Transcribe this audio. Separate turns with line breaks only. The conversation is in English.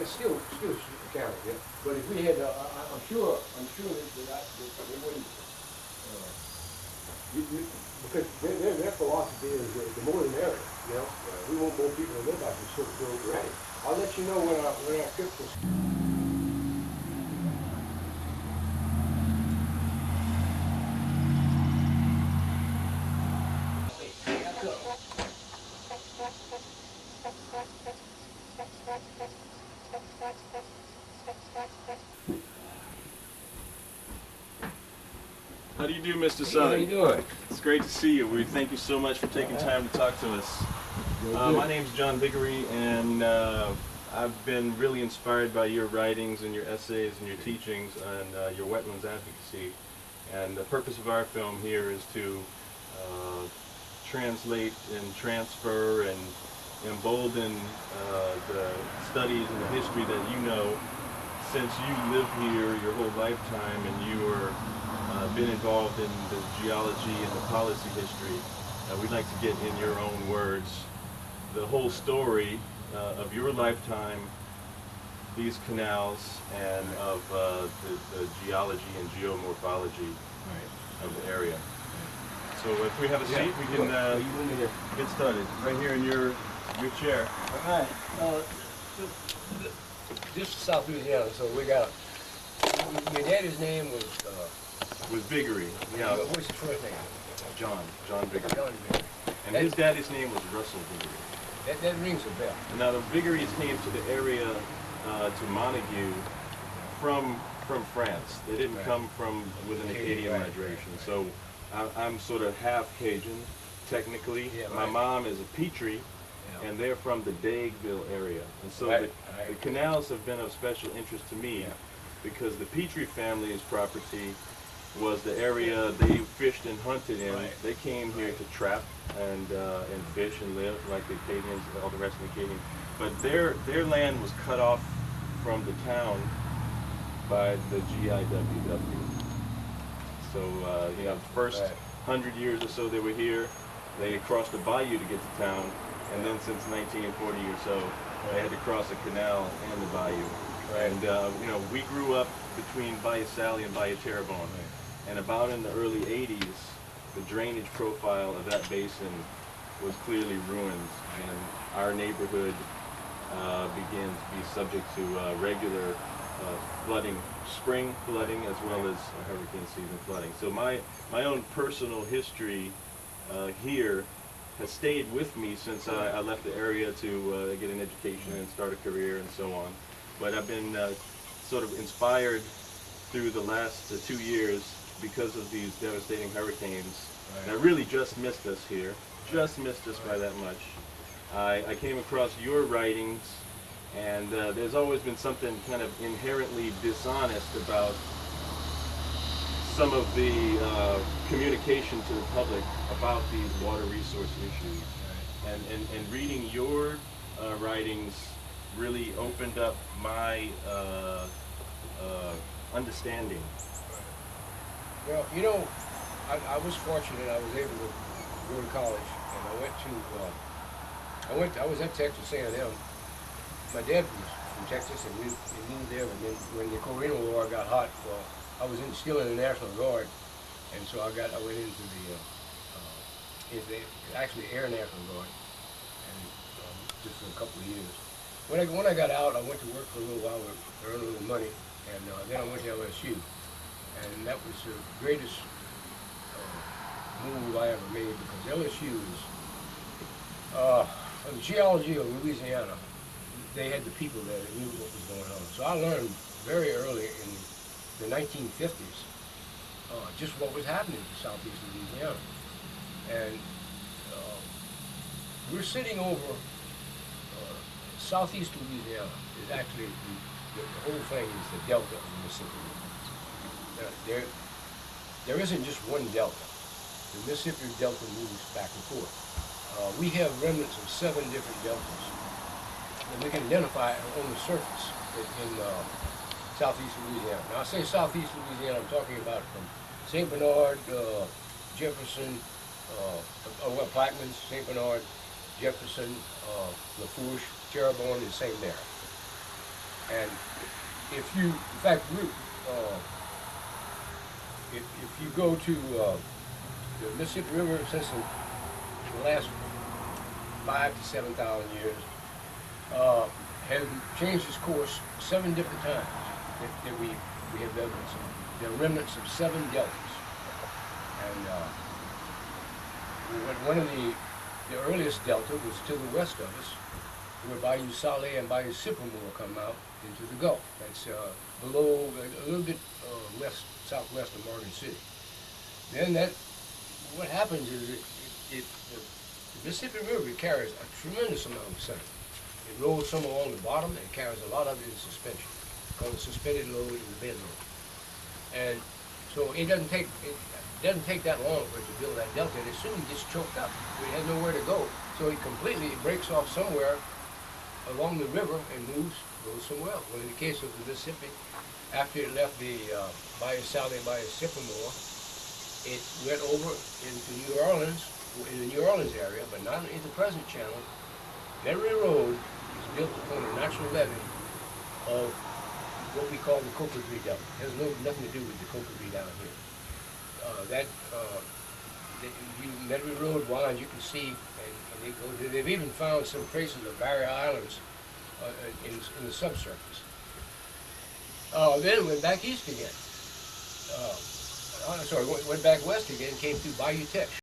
it's still counted, yeah. But if we had, I'm sure that they wouldn't, because their philosophy is the more the merrier, you know. We want more people to live out this sort of road already. I'll let you know when our trip is.
How do you do, Mr.
Hey, how you
Southern?
doing?
It's great to see you. We thank you so much for taking time to talk to us. My name's John Biggery, and I've been really inspired by your writings and your essays and your teachings and your wetlands advocacy. And the purpose of our film here is to translate and transfer and embolden the studies and the history that you know, since you live here your whole lifetime and you are been involved in the geology and the policy history. We'd like to get in your own words the whole story of your lifetime, these canals, and of the geology and geomorphology of the area. So if we have a seat, we can get started. Right here in your chair.
All right. This is South Louisiana, so we got, your daddy's name was
Biggery. Yeah.
What's his first name?
John Biggery.
John Biggery.
And his daddy's name was Russell Biggery.
That rings a bell.
Now the Biggeries came to the area, to Montague, from France. They didn't come from with an Acadian migration. So I'm sort of half Cajun, technically. My mom is a Petrie, and they're from the Dagueville area. And so the canals have been of special interest to me because the Petrie family's property was the area they fished and hunted in. They came here to trap and fish and live like the Acadians, all the rest of the Acadians. But their land was cut off from the town by the GIWW. So you know, the first 100 years or so they were here, they crossed the bayou to get to town, and then since 1940 or so, they had to cross the canal and the bayou. And you know, we grew up between Bayou Sally and Bayou Terrebonne. And about in the early 80s, the drainage profile of that basin was clearly ruined, and our neighborhood began to be subject to regular flooding, spring flooding as well as hurricane season flooding. So my own personal history here has stayed with me since I left the area to get an education and start a career and so on. But I've been sort of inspired through the last 2 years because of these devastating hurricanes that really just missed us here, just missed us by that much. I came across your writings, and there's always been something kind of inherently dishonest about some of the communication to the public about these water resource issues. And reading your writings really opened up my understanding.
Well, you know, I was fortunate. I was able to go to college, and I was at Texas A&M. My dad was from Texas, and we moved there. And then when the Korean War got hot, I was still in the National Guard, and so I went into the actually Air National Guard, and just for a couple of years. When I got out, I went to work for a little while to earn a little money, and then I went to LSU. And that was the greatest move I ever made, because LSU is, the geology of Louisiana, they had the people there that knew what was going on. So I learned very early in the 1950s just what was happening to southeast Louisiana. And we're sitting over southeast Louisiana. Is actually, the whole thing is the delta of the Mississippi River. There isn't just one delta. The Mississippi Delta moves back and forth. We have remnants of 7 different deltas that we can identify on the surface in southeast Louisiana. Now I say southeast Louisiana, I'm talking about from St. Bernard, Jefferson, Plaquemines, St. Bernard, Jefferson, Lafourche, Terrebonne, and St. Mary. And if you, in fact, if you go to the Mississippi River since the last 5 to 7,000 years, has changed its course 7 different times that we have evidence of. There are remnants of 7 deltas. And one of the earliest delta was to the west of us, where Bayou Saleh and Bayou Sycamore come out into the Gulf. That's below, a little bit southwest of Morgan City. Then what happens is the Mississippi River carries a tremendous amount of sediment. It rolls some along the bottom and carries a lot of it in suspension, called a suspended load and the bed load. And so it doesn't take that long for it to build that delta, and as soon as it gets choked up, it has nowhere to go. So it breaks off somewhere along the river and goes somewhere else. Well, in the case of the Mississippi, after it left the Bayou Saleh and Bayou Sycamore, it went over into New Orleans, in the New Orleans area, but not in the present channel. Metairie Road is built upon a natural levee of what we call the Cocoa-Tree Delta. It has nothing to do with the Cocoa-Tree down here. Metairie Road winds, you can see, and they've even found some traces of barrier islands in the subsurface. Then it went back east again. Went back west again, came through Bayou Teche.